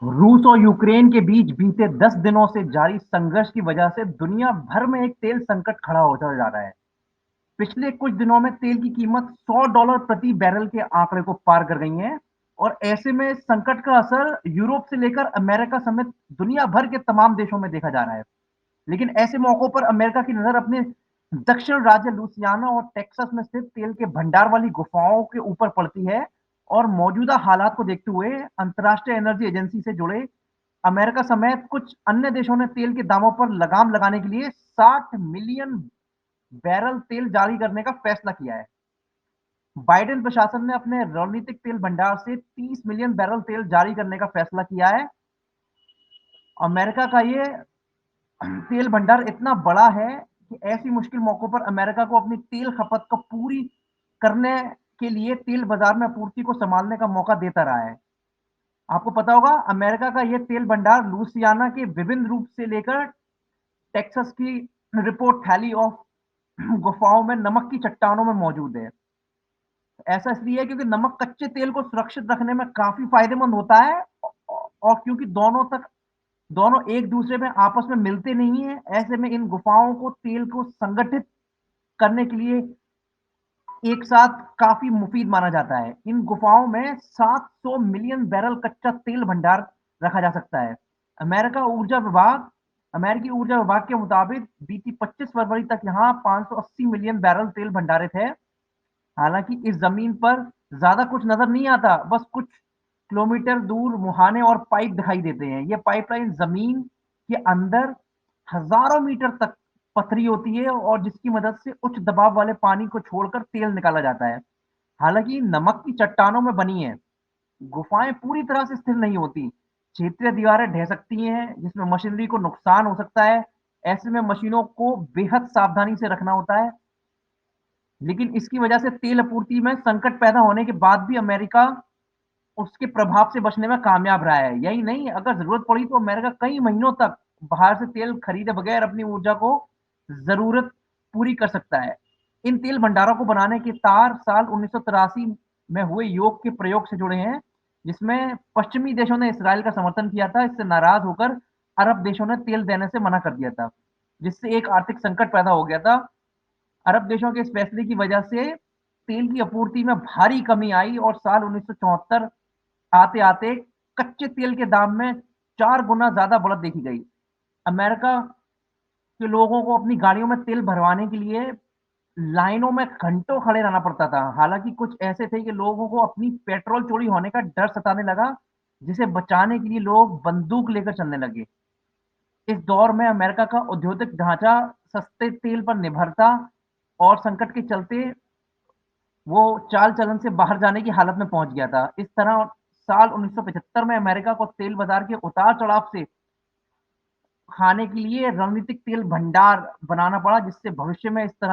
रूस और यूक्रेन के बीच बीते 10 दिनों से जारी संघर्ष की वजह से दुनिया भर में एक तेल संकट खड़ा होता जा रहा है। पिछले कुछ दिनों में तेल की कीमत $100 प्रति बैरल के आंकड़े को पार कर गई है और ऐसे में संकट का असर यूरोप से लेकर अमेरिका समेत दुनिया भर के तमाम देशों में देखा जा रहा है। लेकिन ऐसे मौकों पर अमेरिका की नजर अपने दक्षिण राज्य लुइसियाना और टेक्सास में स्थित तेल के भंडार वाली गुफाओं के ऊपर पड़ती है और मौजूदा हालात को देखते हुए अंतर्राष्ट्रीय एनर्जी एजेंसी से जुड़े अमेरिका समेत कुछ अन्य देशों ने तेल के दामों पर लगाम लगाने के लिए 60 मिलियन बैरल तेल जारी करने का फैसला किया है। बाइडेन प्रशासन ने अपने रणनीतिक तेल भंडार से 30 मिलियन बैरल तेल जारी करने का फैसला किया है। अमेरिका का ये तेल भंडार इतना बड़ा है कि ऐसी मुश्किल मौकों पर अमेरिका को अपनी तेल खपत को पूरी करने के लिए तेल बाजार में आपूर्ति को संभालने का मौका देता रहा है। आपको पता होगा अमेरिका का यह तेल भंडार लुइसियाना के विभिन्न रूप से लेकर टेक्सास की रिपोर्ट थैली ऑफ गुफाओं में नमक की चट्टानों में मौजूद है। ऐसा इसलिए है क्योंकि नमक कच्चे तेल को सुरक्षित रखने में काफी फायदेमंद होता है और क्योंकि दोनों एक दूसरे में आपस में मिलते नहीं है। ऐसे में इन गुफाओं को तेल को संगठित करने के लिए एक साथ काफी मुफीद माना जाता है। इन गुफाओं में 700 मिलियन बैरल कच्चा तेल भंडार रखा जा सकता है। अमेरिका ऊर्जा विभाग अमेरिकी ऊर्जा विभाग के मुताबिक बीती 25 फरवरी तक यहाँ 580 मिलियन बैरल तेल भंडारित है। हालांकि इस जमीन पर ज्यादा कुछ नजर नहीं आता, बस कुछ किलोमीटर दूर मुहाने और पाइप दिखाई देते हैं। ये पाइपलाइन जमीन के अंदर हजारों मीटर तक पथरी होती है और जिसकी मदद से उच्च दबाव वाले पानी को छोड़कर तेल निकाला जाता है। हालांकि नमक की चट्टानों में बनी है, गुफाएं पूरी तरह से स्थिर नहीं होती। क्षेत्रीय दीवारें ढह सकती हैं जिसमें मशीनरी को नुकसान हो सकता है। ऐसे में मशीनों को बेहद सावधानी से रखना होता है। लेकिन इसकी वजह से तेल आपूर्ति में संकट पैदा होने के बाद भी अमेरिका उसके प्रभाव से बचने में कामयाब रहा है। यही नहीं, अगर जरूरत पड़ी तो अमेरिका कई महीनों तक बाहर से तेल खरीदे बगैर अपनी ऊर्जा को जरूरत पूरी कर सकता है। इन तेल भंडारों को बनाने के तार साल 1983 में हुए योग के प्रयोग से जुड़े हैं, जिसमें पश्चिमी देशों ने इसराइल का समर्थन किया था। इससे नाराज होकर अरब देशों ने तेल देने से मना कर दिया था, जिससे एक आर्थिक संकट पैदा हो गया था। अरब देशों के इस फैसले की वजह से तेल की आपूर्ति में भारी कमी आई और साल 1974 आते आते कच्चे तेल के दाम में 4 गुना ज्यादा बढ़त देखी गई। अमेरिका के लोगों को अपनी गाड़ियों में तेल भरवाने के लिए लाइनों में घंटों खड़े रहना पड़ता था। हालांकि कुछ ऐसे थे कि लोगों को अपनी पेट्रोल चोरी होने का डर सताने लगा, जिसे बचाने के लिए लोग बंदूक लेकर चलने लगे। इस दौर में अमेरिका का औद्योगिक ढांचा सस्ते तेल पर निर्भर था और संकट के चलते वो चाल चलन से बाहर जाने की हालत में पहुंच गया था। इस तरह साल 1975 में अमेरिका को तेल बाजार के उतार चढ़ाव से खाने के लिए रणनीतिक तेल भंडार बनाना पड़ा, जिससे भविष्य में इस तरह